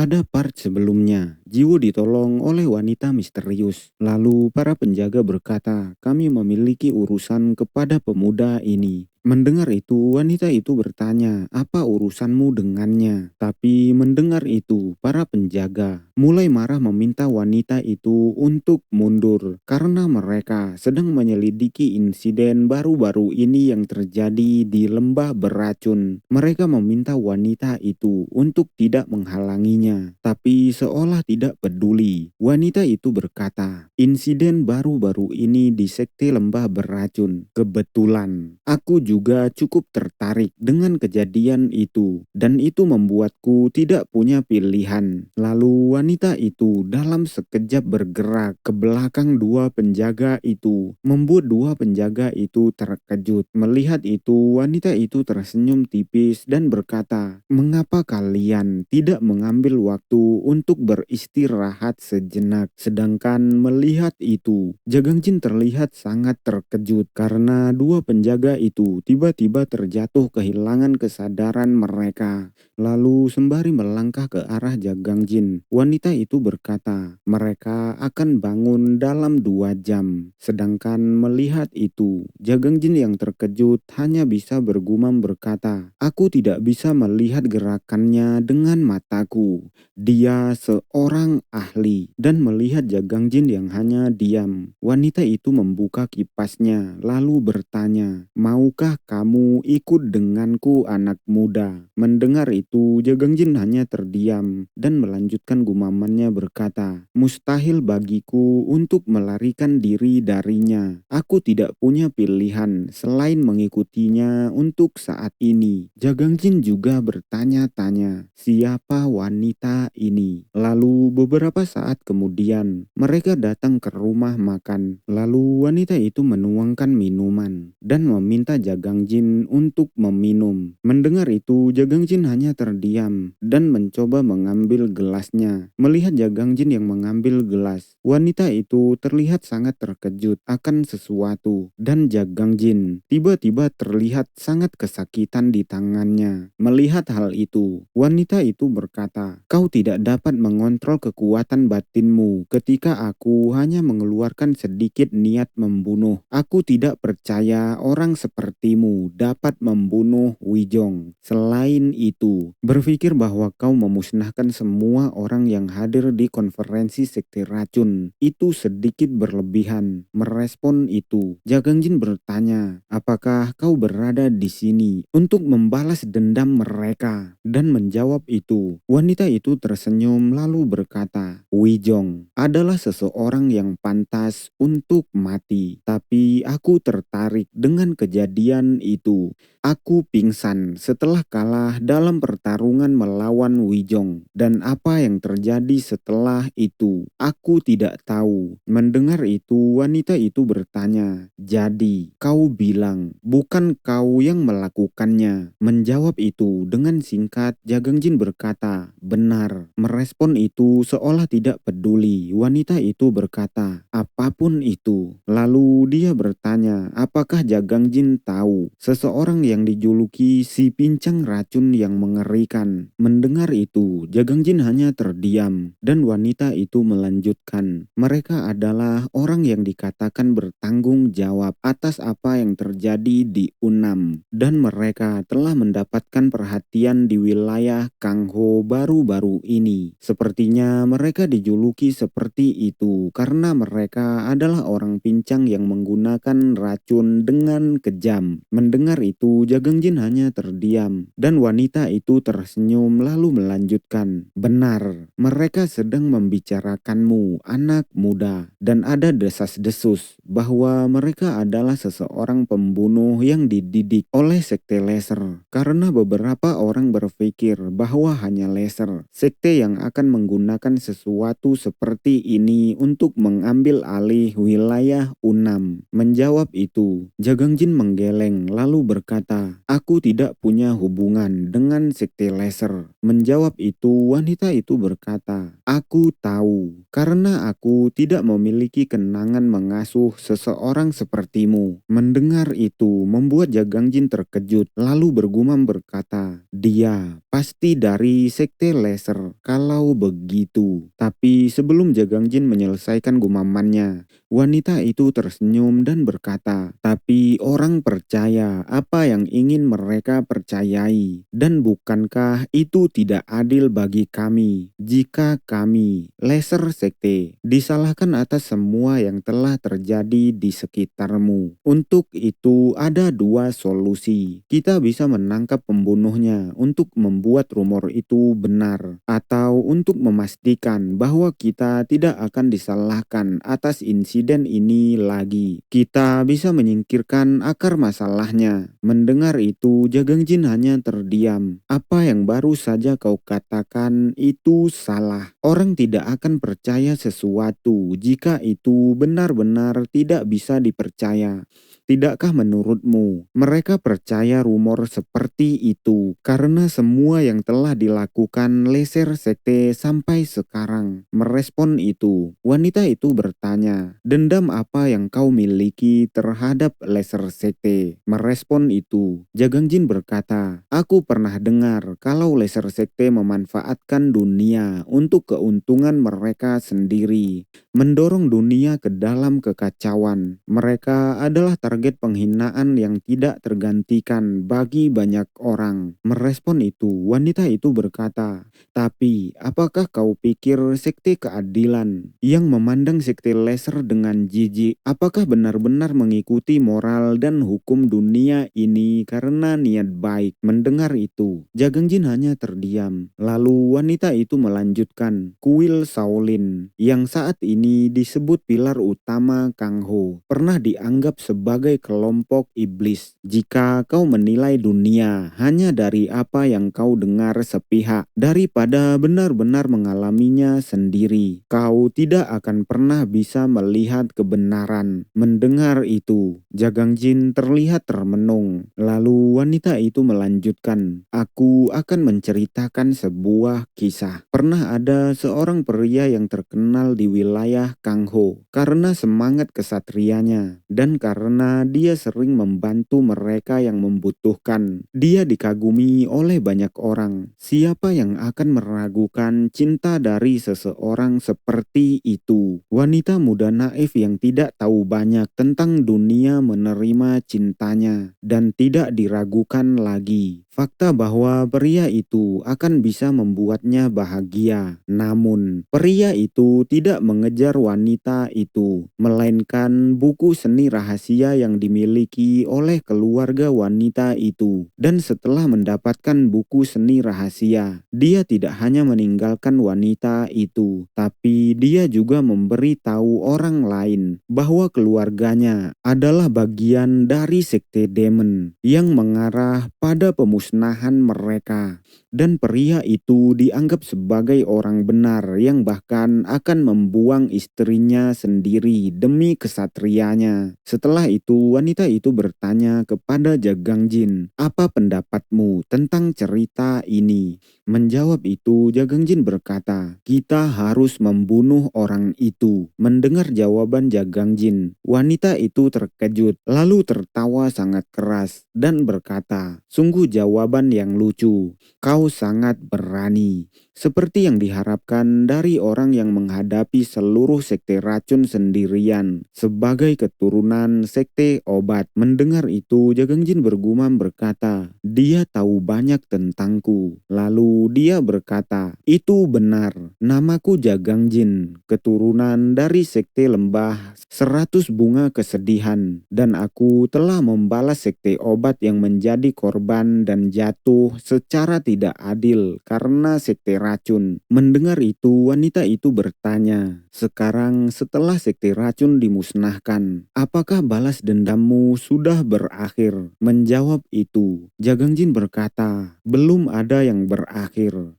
Pada part sebelumnya, Jiwo ditolong oleh wanita misterius. Lalu para penjaga berkata, kami memiliki urusan kepada pemuda ini. Mendengar itu, wanita itu bertanya, apa urusanmu dengannya? Tapi mendengar itu, para penjaga mulai marah meminta wanita itu untuk mundur karena mereka sedang menyelidiki insiden baru-baru ini yang terjadi di lembah beracun. Mereka meminta wanita itu untuk tidak menghalanginya, tapi seolah tidak peduli. Wanita itu berkata, insiden baru-baru ini di sekte lembah beracun. Kebetulan, aku juga cukup tertarik dengan kejadian itu, dan itu membuatku tidak punya pilihan. Lalu wanita itu dalam sekejap bergerak ke belakang dua penjaga itu, membuat dua penjaga itu terkejut. Melihat itu, wanita itu tersenyum tipis dan berkata, mengapa kalian tidak mengambil waktu untuk beristirahat sejenak? Sedangkan melihat itu, Jagangjin terlihat sangat terkejut karena dua penjaga itu tiba-tiba terjatuh kehilangan kesadaran mereka. Lalu sembari melangkah ke arah Jagangjin, wanita itu berkata, mereka akan bangun dalam 2 jam. Sedangkan melihat itu, Jagangjin yang terkejut hanya bisa bergumam berkata, aku tidak bisa melihat gerakannya dengan mataku. Dia seorang ahli. Dan melihat Jagangjin yang hanya diam, wanita itu membuka kipasnya lalu bertanya, maukah kamu ikut denganku anak muda? Mendengar itu, Jagangjin hanya terdiam dan melanjutkan gumamannya berkata, mustahil bagiku untuk melarikan diri darinya. Aku tidak punya pilihan selain mengikutinya untuk saat ini. Jagangjin juga bertanya-tanya, siapa wanita ini? Lalu beberapa saat kemudian, mereka datang ke rumah makan. Lalu wanita itu menuangkan minuman dan meminta Jagangjin untuk meminum. Mendengar itu, Jagangjin hanya terdiam dan mencoba mengambil gelasnya. Melihat Jagangjin yang mengambil gelas, wanita itu terlihat sangat terkejut akan sesuatu, dan Jagangjin tiba-tiba terlihat sangat kesakitan di tangannya. Melihat hal itu, wanita itu berkata, kau tidak dapat mengontrol kekuatan batinmu ketika aku hanya mengeluarkan sedikit niat membunuh. Aku tidak percaya orang sepertimu dapat membunuh Wijong. Selain itu, berpikir bahwa kau memusnahkan semua orang yang hadir di konferensi sekte racun itu sedikit berlebihan. Merespon itu, Jagangjin bertanya, apakah kau berada di sini untuk membalas dendam mereka? Dan menjawab itu, wanita itu tersenyum lalu berkata, Wijong adalah seseorang yang pantas untuk mati, tapi aku tertarik dengan kejadian itu. Aku pingsan setelah kalah dalam pertarungan melawan Wijong, dan apa yang terjadi setelah itu, aku tidak tahu. Mendengar itu, wanita itu bertanya, jadi kau bilang bukan kau yang melakukannya? Menjawab itu dengan singkat, Jagangjin berkata, benar. Merespon itu seolah tidak peduli. Wanita itu berkata, apapun itu. Lalu dia bertanya, apakah Jagangjin tahu seseorang yang dijuluki si pincang racun yang mengerikan? Mendengar itu, Jagangjin hanya terdiam dan wanita itu melanjutkan, mereka adalah orang yang dikatakan bertanggung jawab atas apa yang terjadi di Unam, dan mereka telah mendapatkan perhatian di wilayah Kangho baru-baru ini. Sepertinya mereka dijuluki seperti itu karena mereka adalah orang pincang yang menggunakan racun dengan kejam. Mendengar itu, Jagangjin hanya terdiam dan wanita itu tersenyum lalu melanjutkan, benar, mereka sedang membicarakanmu anak muda, dan ada desas-desus bahwa mereka adalah seseorang pembunuh yang dididik oleh sekte laser, karena beberapa orang berpikir bahwa hanya laser, sekte yang akan menggunakan sesuatu seperti ini untuk mengambil alih wilayah Unam. Menjawab itu, Jagangjin menggeleng lalu berkata, aku tidak punya hubungan dengan sekte laser. Menjawab itu, wanita itu berkata, aku tahu karena aku tidak memiliki kenangan mengasuh seseorang sepertimu. Mendengar itu membuat Jagangjin terkejut lalu bergumam berkata, dia Pasti dari sekte laser kalau begitu. Tapi sebelum Jagangjin menyelesaikan gumamannya, wanita itu tersenyum dan berkata, tapi orang percaya apa yang ingin mereka percayai. Dan bukankah itu tidak adil bagi kami jika kami, laser sekte, disalahkan atas semua yang telah terjadi di sekitarmu. Untuk itu ada dua solusi. Kita bisa menangkap pembunuhnya untuk membuat rumor itu benar, atau untuk memastikan bahwa kita tidak akan disalahkan atas insiden ini lagi. Kita bisa menyingkirkan akar masalahnya. Mendengar itu, Jagangjin hanya terdiam. Apa yang baru saja kau katakan itu salah. Orang tidak akan percaya sesuatu jika itu benar-benar tidak bisa dipercaya. Tidakkah menurutmu mereka percaya rumor seperti itu karena semua yang telah dilakukan laser sekte sampai sekarang? Merespon itu, wanita itu bertanya, dendam apa yang kau miliki terhadap laser sekte? Merespon itu, Jagangjin berkata, aku pernah dengar kalau laser sekte memanfaatkan dunia untuk keuntungan mereka sendiri, mendorong dunia ke dalam kekacauan. Mereka adalah target penghinaan yang tidak tergantikan bagi banyak orang. Merespon itu, wanita itu berkata, tapi apakah kau pikir sekte keadilan yang memandang sekte laser dengan jijik, apakah benar-benar mengikuti moral dan hukum dunia ini karena niat baik? Mendengar itu, Jagangjin hanya terdiam. Lalu wanita itu melanjutkan, kuil Shaolin yang saat ini disebut pilar utama Kang Ho pernah dianggap sebagai kelompok iblis. Jika kau menilai dunia hanya dari apa yang kau dengar sepihak daripada benar-benar mengalaminya sendiri, kau tidak akan pernah bisa melihat kebenaran. Mendengar itu, Jagangjin terlihat termenung. Lalu wanita itu melanjutkan, aku akan menceritakan sebuah kisah. Pernah ada seorang pria yang terkenal di wilayah Kang Ho karena semangat kesatrianya dan karena dia sering membantu mereka yang membutuhkan. Dia dikagumi oleh banyak orang. Siapa yang akan meragukan cinta dari seseorang seperti itu? Wanita muda naif yang tidak tahu banyak tentang dunia menerima cintanya dan tidak diragukan lagi. Fakta bahwa pria itu akan bisa membuatnya bahagia. Namun, pria itu tidak mengejar wanita itu, melainkan buku seni rahasia yang dimiliki oleh keluarga wanita itu. Dan setelah mendapatkan buku seni rahasia, dia tidak hanya meninggalkan wanita itu, tapi dia juga memberi tahu orang lain bahwa keluarganya adalah bagian dari sekte demon yang mengarah pada pemusnahan mereka. Dan pria itu dianggap sebagai orang benar yang bahkan akan membuang istrinya sendiri demi kesatrianya. Setelah itu, wanita itu bertanya kepada Jagangjin, apa pendapatmu tentang cerita ini? Menjawab itu, Jagangjin berkata, kita harus membunuh orang itu. Mendengar jawaban Jagangjin, wanita itu terkejut, lalu tertawa sangat keras dan berkata, sungguh jawaban yang lucu. Kau sangat berani, seperti yang diharapkan dari orang yang menghadapi seluruh sekte racun sendirian sebagai keturunan sekte obat. Mendengar itu, Jagangjin bergumam berkata, dia tahu banyak tentangku. Lalu dia berkata, itu benar, namaku Jagangjin, keturunan dari sekte lembah 100 bunga kesedihan, dan aku telah membalas sekte obat yang menjadi korban dan jatuh secara tidak adil karena sekte racun. Mendengar itu, wanita itu bertanya, sekarang setelah sekte racun dimusnahkan, apakah balas dendammu sudah berakhir? Menjawab itu, Jagangjin berkata, belum ada yang berakhir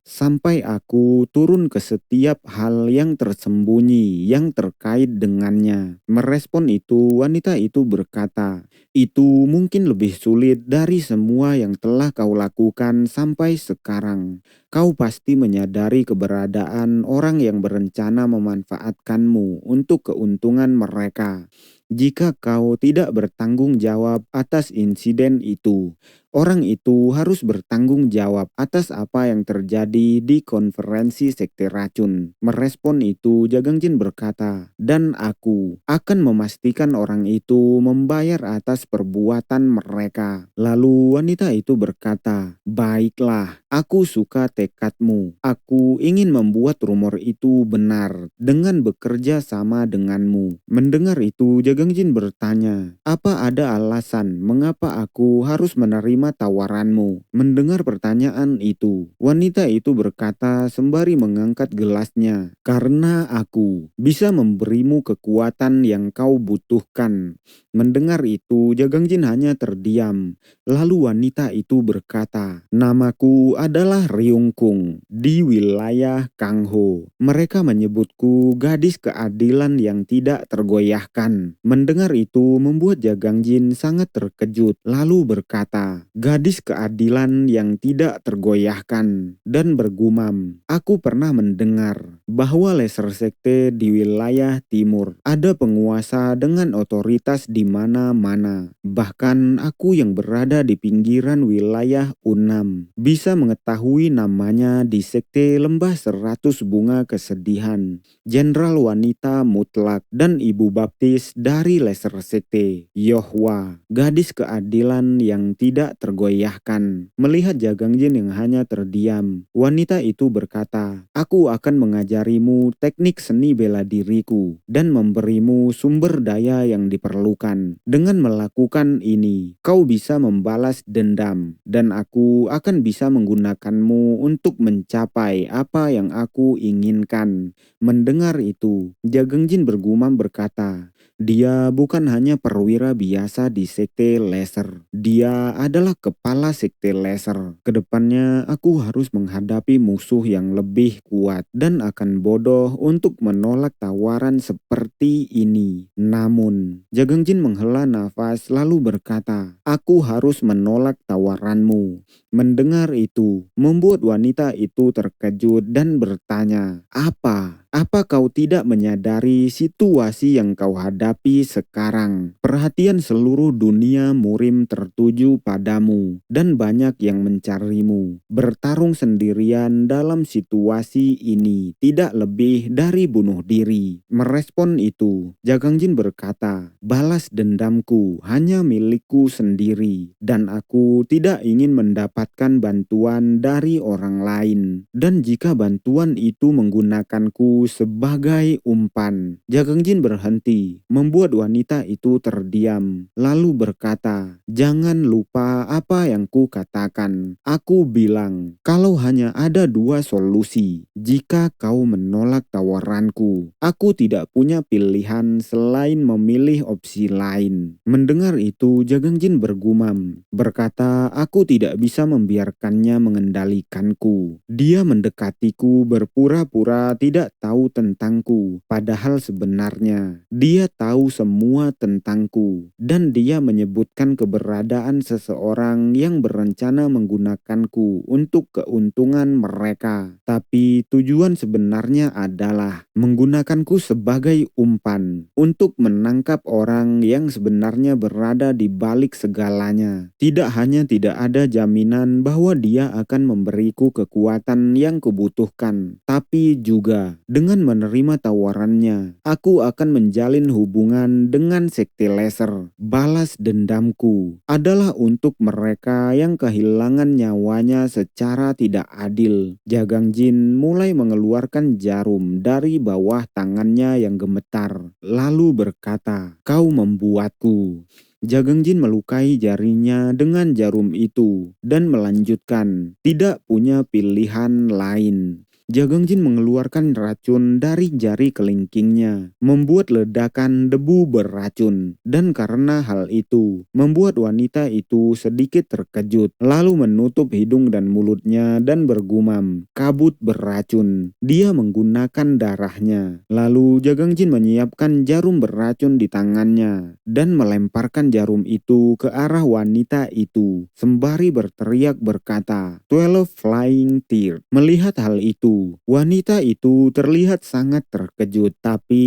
sampai aku turun ke setiap hal yang tersembunyi yang terkait dengannya. Merespon itu, wanita itu berkata, itu mungkin lebih sulit dari semua yang telah kau lakukan sampai sekarang. Kau pasti menyadari keberadaan orang yang berencana memanfaatkanmu untuk keuntungan mereka. jika kau tidak bertanggung jawab atas insiden itu, orang itu harus bertanggung jawab atas apa yang terjadi di konferensi sekte racun. Merespon itu, Jagangjin berkata, dan aku akan memastikan orang itu membayar atas perbuatan mereka. Lalu wanita itu berkata, baiklah, aku suka tekadmu. Aku ingin membuat rumor itu benar dengan bekerja sama denganmu. Mendengar itu, Jagangjin bertanya, apa ada alasan mengapa aku harus menerima tawaranmu? Mendengar pertanyaan itu, wanita itu berkata sembari mengangkat gelasnya, karena aku bisa memberimu kekuatan yang kau butuhkan. Mendengar itu, Jagangjin hanya terdiam. Lalu wanita itu berkata, namaku adalah Ryungkung di wilayah Kangho. Mereka menyebutku gadis keadilan yang tidak tergoyahkan. Mendengar itu membuat Jagangjin sangat terkejut, lalu berkata, gadis keadilan yang tidak tergoyahkan, dan bergumam, aku pernah mendengar bahwa Lesser Sekte di wilayah timur ada penguasa dengan otoritas di mana-mana. Bahkan aku yang berada di pinggiran wilayah Unam bisa mengetahui namanya di Sekte Lembah 100 Bunga Kesedihan, Jenderal Wanita Mutlak, dan Ibu Baptis dari Lesser Sekte, Yohwa, gadis keadilan yang tidak tergoyahkan. Melihat Jagangjin yang hanya terdiam, wanita itu berkata, aku akan mengajarimu teknik seni bela diriku dan memberimu sumber daya yang diperlukan. Dengan melakukan ini, kau bisa membalas dendam, dan aku akan bisa menggunakanmu untuk mencapai apa yang aku inginkan. Mendengar itu, Jagangjin bergumam berkata, dia bukan hanya perwira biasa di Sekte Lesser. Dia adalah kepala Sekte Lesser. Kedepannya aku harus menghadapi musuh yang lebih kuat dan akan bodoh untuk menolak tawaran seperti ini. Namun, Jagangjin menghela nafas lalu berkata, aku harus menolak tawaranmu. Mendengar itu, membuat wanita itu terkejut dan bertanya, apa? Apa kau tidak menyadari situasi yang kau hadapi sekarang? Perhatian seluruh dunia murim tertuju padamu dan banyak yang mencarimu. Bertarung sendirian dalam situasi ini tidak lebih dari bunuh diri. Merespon itu, Jagangjin berkata, balas dendamku hanya milikku sendiri dan aku tidak ingin mendapatkan bantuan dari orang lain. Dan jika bantuan itu menggunakanku sebagai umpan. Jagangjin berhenti, membuat wanita itu terdiam, lalu berkata, jangan lupa apa yang ku katakan. Aku bilang, kalau hanya ada dua solusi, jika kau menolak tawaranku, aku tidak punya pilihan selain memilih opsi lain. Mendengar itu, Jagangjin bergumam, berkata, aku tidak bisa membiarkannya mengendalikanku. Dia mendekatiku berpura-pura tidak tahu tentangku, padahal sebenarnya dia tahu semua tentangku, dan dia menyebutkan keberadaan seseorang yang berencana menggunakanku untuk keuntungan mereka. Tapi tujuan sebenarnya adalah menggunakanku sebagai umpan untuk menangkap orang yang sebenarnya berada di balik segalanya. Tidak hanya tidak ada jaminan bahwa dia akan memberiku kekuatan yang kubutuhkan, tapi juga dengan menerima tawarannya, aku akan menjalin hubungan dengan Sekte Lesser. Balas dendamku adalah untuk mereka yang kehilangan nyawanya secara tidak adil. Jagangjin mulai mengeluarkan jarum dari bawah tangannya yang gemetar, lalu berkata, kau membuatku. Jagangjin melukai jarinya dengan jarum itu dan melanjutkan, tidak punya pilihan lain. Jagangjin mengeluarkan racun dari jari kelingkingnya, membuat ledakan debu beracun, dan karena hal itu, membuat wanita itu sedikit terkejut, lalu menutup hidung dan mulutnya dan bergumam, kabut beracun. Dia menggunakan darahnya. Lalu Jagangjin menyiapkan jarum beracun di tangannya, dan melemparkan jarum itu ke arah wanita itu, sembari berteriak berkata, 12 Flying Tear. Melihat hal itu, itu. Wanita itu terlihat sangat terkejut, tapi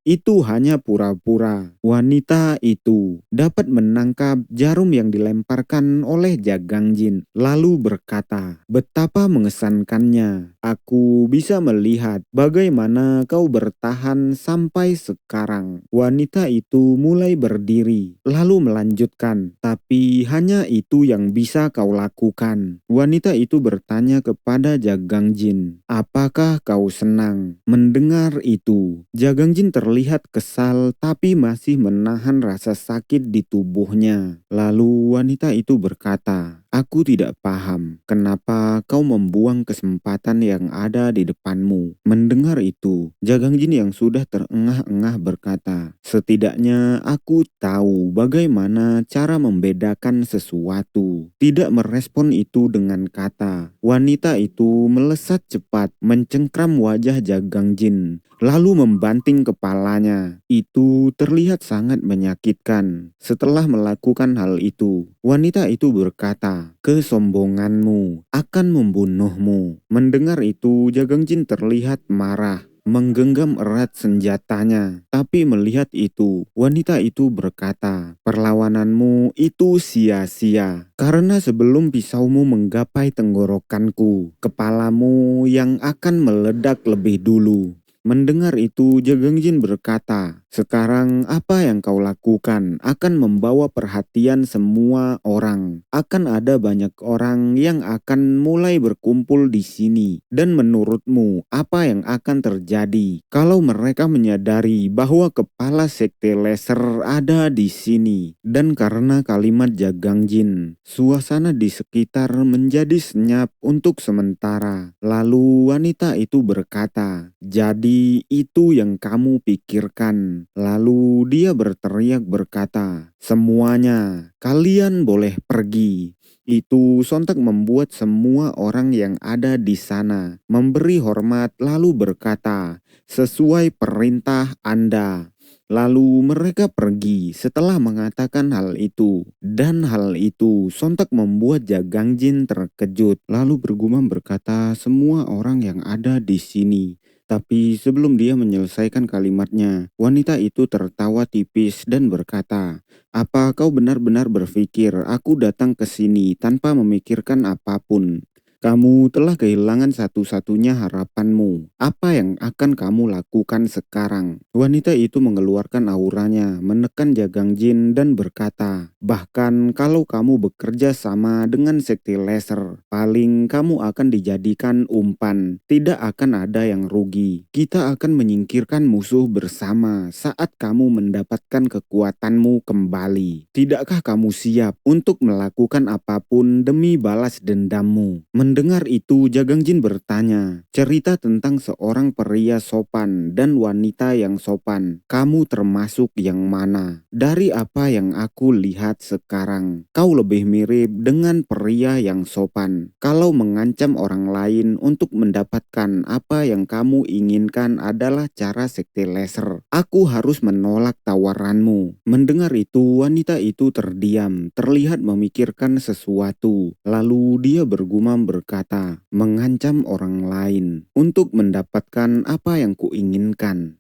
itu hanya pura-pura. Wanita itu dapat menangkap jarum yang dilemparkan oleh Jagang Jin, lalu berkata, "Betapa mengesankannya. Aku bisa melihat bagaimana kau bertahan sampai sekarang." Wanita itu mulai berdiri, lalu melanjutkan, "Tapi hanya itu yang bisa kau lakukan." Wanita itu bertanya kepada Jagang Jin, "Apakah kau senang?" Mendengar itu, Jagang Jin terlihat kesal tapi masih menahan rasa sakit di tubuhnya. Lalu wanita itu berkata, "Aku tidak paham kenapa kau membuang kesempatan yang ada di depanmu." Mendengar itu, Jagang Jin yang sudah terengah-engah berkata, "Setidaknya aku tahu bagaimana cara membedakan sesuatu." Tidak merespon itu dengan kata, wanita itu melesat cepat mencengkram wajah Jagang Jin, lalu membanting kepalanya. Itu terlihat sangat menyakitkan. Setelah melakukan hal itu, wanita itu berkata, "Kesombonganmu akan membunuhmu." Mendengar itu, Jagang Jin terlihat marah, menggenggam erat senjatanya. Tapi melihat itu, wanita itu berkata, "Perlawananmu itu sia-sia. Karena sebelum pisaumu menggapai tenggorokanku, kepalamu yang akan meledak lebih dulu." Mendengar itu, Jagang Jin berkata, "Sekarang apa yang kau lakukan akan membawa perhatian semua orang. Akan ada banyak orang yang akan mulai berkumpul di sini. Dan menurutmu, apa yang akan terjadi kalau mereka menyadari bahwa kepala sekte laser ada di sini?" Dan karena kalimat Jagang Jin, suasana di sekitar menjadi senyap untuk sementara. Lalu wanita itu berkata, "Jadi itu yang kamu pikirkan." Lalu dia berteriak berkata, "Semuanya, kalian boleh pergi." Itu sontak membuat semua orang yang ada di sana memberi hormat lalu berkata, "Sesuai perintah Anda." Lalu mereka pergi setelah mengatakan hal itu. Dan hal itu sontak membuat Jagang Jin terkejut, lalu bergumam berkata, "Semua orang yang ada di sini." Tapi sebelum dia menyelesaikan kalimatnya, wanita itu tertawa tipis dan berkata, "Apa kau benar-benar berpikir aku datang ke sini tanpa memikirkan apapun? Kamu telah kehilangan satu-satunya harapanmu. Apa yang akan kamu lakukan sekarang?" Wanita itu mengeluarkan auranya, menekan Jagang Jin dan berkata, "Bahkan kalau kamu bekerja sama dengan sekte laser, paling kamu akan dijadikan umpan. Tidak akan ada yang rugi. Kita akan menyingkirkan musuh bersama saat kamu mendapatkan kekuatanmu kembali. Tidakkah kamu siap untuk melakukan apapun demi balas dendammu?" Mendengar itu, Jagang Jin bertanya, "Cerita tentang seorang pria sopan dan wanita yang sopan. Kamu termasuk yang mana? Dari apa yang aku lihat sekarang, kau lebih mirip dengan pria yang sopan. Kalau mengancam orang lain untuk mendapatkan apa yang kamu inginkan adalah cara sekte laser, aku harus menolak tawaranmu." Mendengar itu, wanita itu terdiam, terlihat memikirkan sesuatu. Lalu dia bergumam berkata, "Mengancam orang lain untuk mendapatkan apa yang kuinginkan."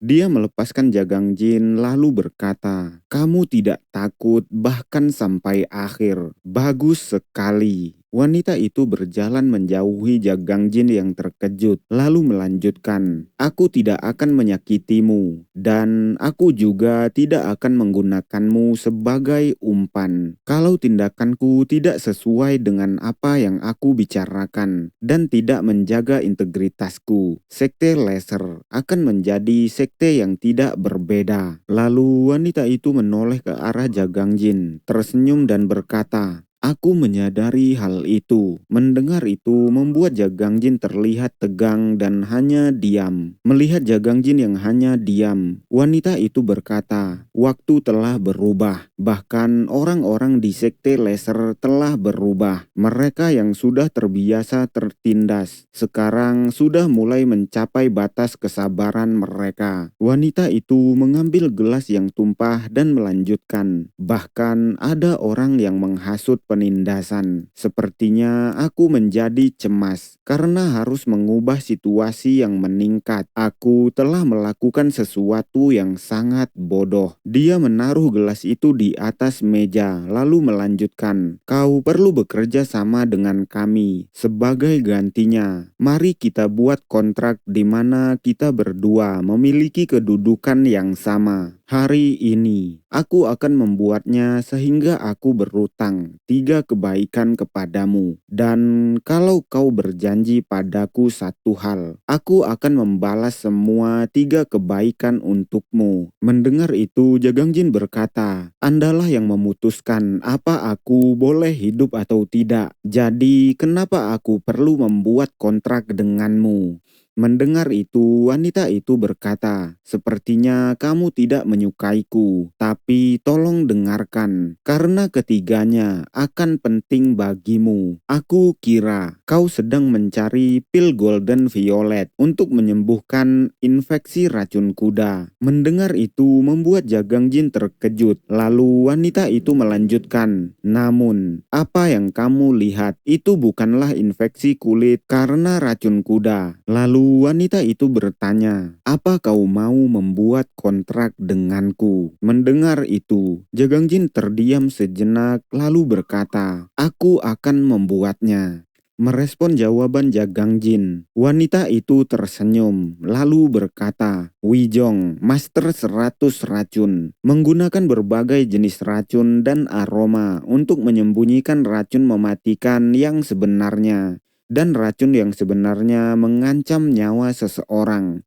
Dia melepaskan Jagang Jin lalu berkata, "Kamu tidak takut bahkan sampai akhir. Bagus sekali." Wanita itu berjalan menjauhi Jagang Jin yang terkejut, lalu melanjutkan, "Aku tidak akan menyakitimu, dan aku juga tidak akan menggunakanmu sebagai umpan. Kalau tindakanku tidak sesuai dengan apa yang aku bicarakan, dan tidak menjaga integritasku, sekte laser akan menjadi sekte yang tidak berbeda." Lalu wanita itu menoleh ke arah Jagang Jin, tersenyum dan berkata, "Aku menyadari hal itu." Mendengar itu membuat Jagang Jin terlihat tegang dan hanya diam. Melihat Jagang Jin yang hanya diam, wanita itu berkata, "Waktu telah berubah. Bahkan orang-orang di sekte laser telah berubah. Mereka yang sudah terbiasa tertindas, sekarang sudah mulai mencapai batas kesabaran mereka." Wanita itu mengambil gelas yang tumpah dan melanjutkan, "Bahkan ada orang yang menghasut penindasan. Sepertinya aku menjadi cemas karena harus mengubah situasi yang meningkat. Aku telah melakukan sesuatu yang sangat bodoh. Dia menaruh gelas itu di atas meja lalu melanjutkan, "Kau perlu bekerja sama dengan kami. Sebagai gantinya, mari kita buat kontrak di mana kita berdua memiliki kedudukan yang sama. Hari ini, aku akan membuatnya sehingga aku berutang 3 kebaikan kepadamu. Dan kalau kau berjanji padaku satu hal, aku akan membalas semua 3 kebaikan untukmu." Mendengar itu, Jagangjin berkata, "Andalah yang memutuskan apa aku boleh hidup atau tidak. Jadi, kenapa aku perlu membuat kontrak denganmu?" Mendengar itu, wanita itu berkata, "Sepertinya kamu tidak menyukaiku, tapi tolong dengarkan, karena ketiganya akan penting bagimu. Aku kira kau sedang mencari pil golden violet untuk menyembuhkan infeksi racun kuda." Mendengar itu membuat Jagangjin terkejut. Lalu wanita itu melanjutkan, "Namun, apa yang kamu lihat itu bukanlah infeksi kulit karena racun kuda." Lalu wanita itu bertanya, "Apa kau mau membuat kontrak denganku?" Mendengar itu, Jagangjin terdiam sejenak lalu berkata, "Aku akan membuatnya." Merespon jawaban Jagangjin, wanita itu tersenyum lalu berkata, "Wijong, master 100 racun, menggunakan berbagai jenis racun dan aroma untuk menyembunyikan racun mematikan yang sebenarnya. Dan racun yang sebenarnya mengancam nyawa seseorang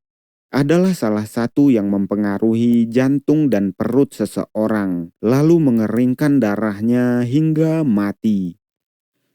adalah salah satu yang mempengaruhi jantung dan perut seseorang, lalu mengeringkan darahnya hingga mati."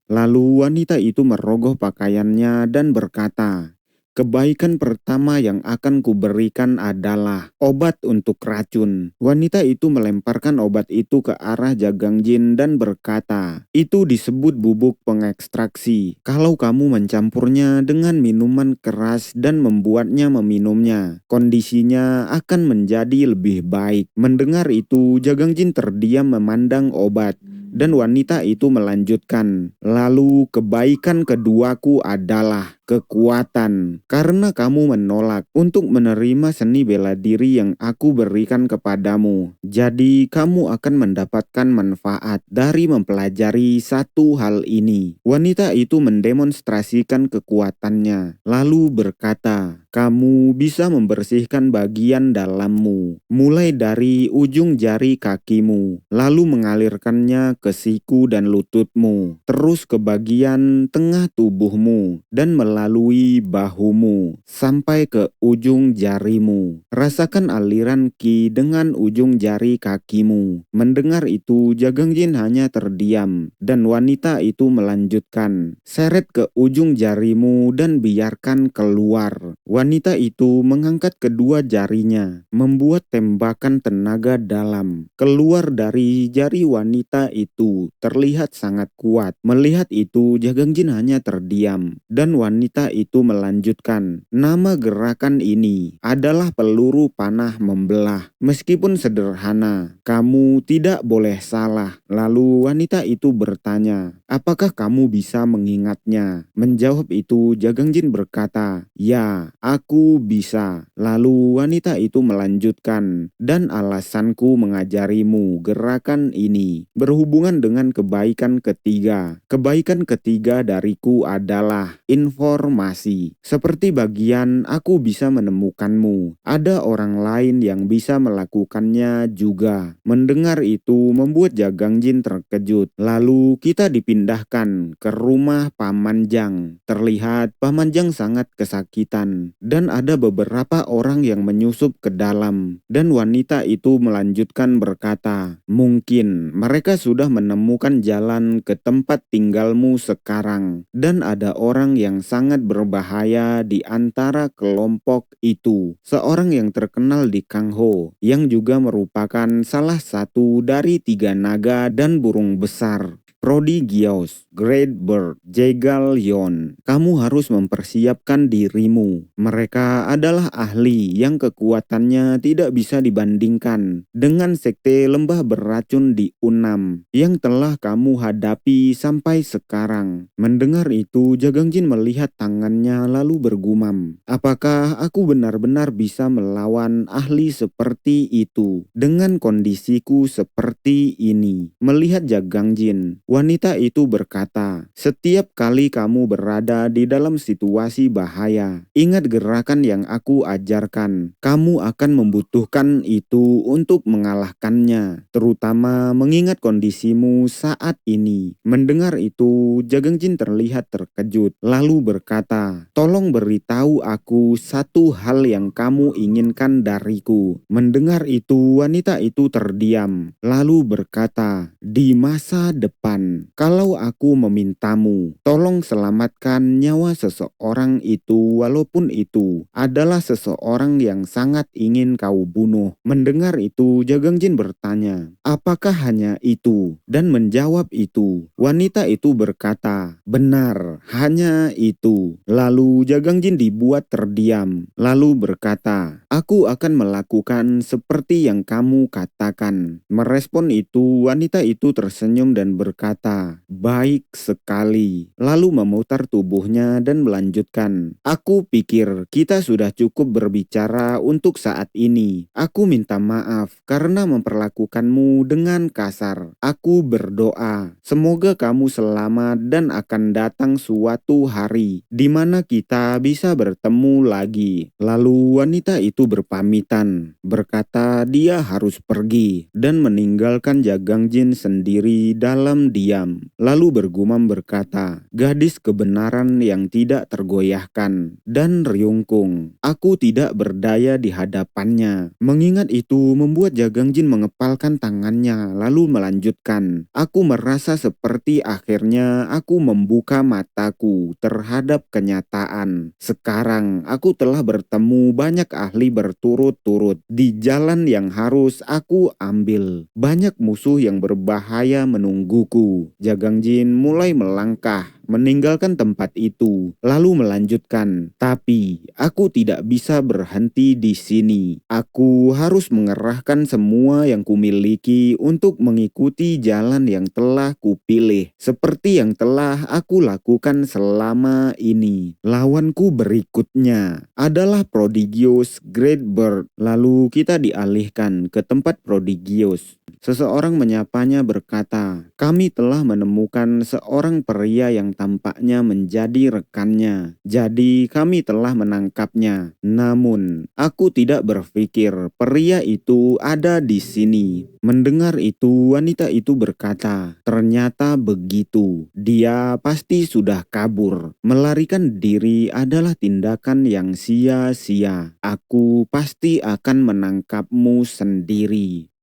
Lalu wanita itu merogoh pakaiannya dan berkata, "Kebaikan pertama yang akan kuberikan adalah obat untuk racun." Wanita itu melemparkan obat itu ke arah Jagangjin dan berkata, "Itu disebut bubuk pengekstraksi. Kalau kamu mencampurnya dengan minuman keras dan membuatnya meminumnya, kondisinya akan menjadi lebih baik." Mendengar itu, Jagangjin terdiam memandang obat. Dan wanita itu melanjutkan, "Lalu kebaikan keduaku adalah kekuatan, karena kamu menolak untuk menerima seni bela diri yang aku berikan kepadamu. Jadi kamu akan mendapatkan manfaat dari mempelajari satu hal ini." Wanita itu mendemonstrasikan kekuatannya, lalu berkata, "Kamu bisa membersihkan bagian dalammu, mulai dari ujung jari kakimu, lalu mengalirkannya ke siku dan lututmu, terus ke bagian tengah tubuhmu, dan melalui bahumu, sampai ke ujung jarimu. Rasakan aliran ki dengan ujung jari kakimu." Mendengar itu, Jagangjin hanya terdiam, dan wanita itu melanjutkan, "Seret ke ujung jarimu dan biarkan keluar." Wanita itu mengangkat kedua jarinya, membuat tembakan tenaga dalam keluar dari jari wanita itu terlihat sangat kuat. Melihat itu, Jagangjin hanya terdiam, dan wanita itu melanjutkan, "Nama gerakan ini adalah peluru panah membelah. Meskipun sederhana, kamu tidak boleh salah." Lalu wanita itu bertanya, "Apakah kamu bisa mengingatnya?" Menjawab itu, Jagangjin berkata, "Ya, aku bisa." Lalu wanita itu melanjutkan, "Dan alasanku mengajarimu gerakan ini berhubungan dengan kebaikan ketiga. Kebaikan ketiga dariku adalah informasi. Seperti bagian aku bisa menemukanmu, ada orang lain yang bisa melakukannya juga." Mendengar itu membuat Jagangjin terkejut. Lalu kita dipindahkan ke rumah Paman Jang. Terlihat Paman Jang sangat kesakitan, dan ada beberapa orang yang menyusup ke dalam. Dan wanita itu melanjutkan berkata, "Mungkin mereka sudah menemukan jalan ke tempat tinggalmu sekarang, dan ada orang yang sangat berbahaya di antara kelompok itu. Seorang yang terkenal di Kangho, yang juga merupakan salah satu dari 3 naga dan burung besar." Prodigios, Great Bird, Jegalion. Kamu harus mempersiapkan dirimu. Mereka adalah ahli yang kekuatannya tidak bisa dibandingkan dengan sekte lembah beracun di Unam yang telah kamu hadapi sampai sekarang. Mendengar itu, Jagangjin melihat tangannya lalu bergumam, apakah aku benar-benar bisa melawan ahli seperti itu dengan kondisiku seperti ini? Melihat Jagangjin, wanita itu berkata, setiap kali kamu berada di dalam situasi bahaya, ingat gerakan yang aku ajarkan. Kamu akan membutuhkan itu untuk mengalahkannya, terutama mengingat kondisimu saat ini. Mendengar itu, Jagangjin terlihat terkejut, lalu berkata, tolong beritahu aku satu hal yang kamu inginkan dariku. Mendengar itu, wanita itu terdiam, lalu berkata, di masa depan, kalau aku memintamu, tolong selamatkan nyawa seseorang itu walaupun itu adalah seseorang yang sangat ingin kau bunuh. Mendengar itu, Jagangjin bertanya, apakah hanya itu? Dan menjawab itu, wanita itu berkata, benar, hanya itu. Lalu Jagangjin dibuat terdiam, lalu berkata, aku akan melakukan seperti yang kamu katakan. Merespon itu, wanita itu tersenyum dan berkata, baik sekali. Lalu memutar tubuhnya dan melanjutkan, aku pikir kita sudah cukup berbicara untuk saat ini. Aku minta maaf karena memperlakukanmu dengan kasar. Aku berdoa, semoga kamu selamat dan akan datang suatu hari di mana kita bisa bertemu lagi. Lalu wanita itu berpamitan, berkata dia harus pergi dan meninggalkan Jagangjin sendiri dalam diam. Lalu bergumam berkata, gadis kebenaran yang tidak tergoyahkan dan riungkung. Aku tidak berdaya di hadapannya. Mengingat itu membuat Jagangjin mengepalkan tangannya lalu melanjutkan, aku merasa seperti akhirnya aku membuka mataku terhadap kenyataan. Sekarang aku telah bertemu banyak ahli berturut-turut di jalan yang harus aku ambil. Banyak musuh yang berbahaya menungguku. Jagangjin mulai melangkah meninggalkan tempat itu, lalu melanjutkan, tapi aku tidak bisa berhenti di sini. Aku harus mengerahkan semua yang kumiliki untuk mengikuti jalan yang telah kupilih, seperti yang telah aku lakukan selama ini. Lawanku berikutnya adalah Prodigios Great Bird. Lalu kita dialihkan ke tempat Prodigios. Seseorang menyapanya berkata, kami telah menemukan seorang pria yang tampaknya menjadi rekannya. Jadi kami telah menangkapnya. Namun, aku tidak berpikir pria itu ada di sini. Mendengar itu, wanita itu berkata, ternyata begitu. Dia pasti sudah kabur. Melarikan diri adalah tindakan yang sia-sia. Aku pasti akan menangkapmu sendiri.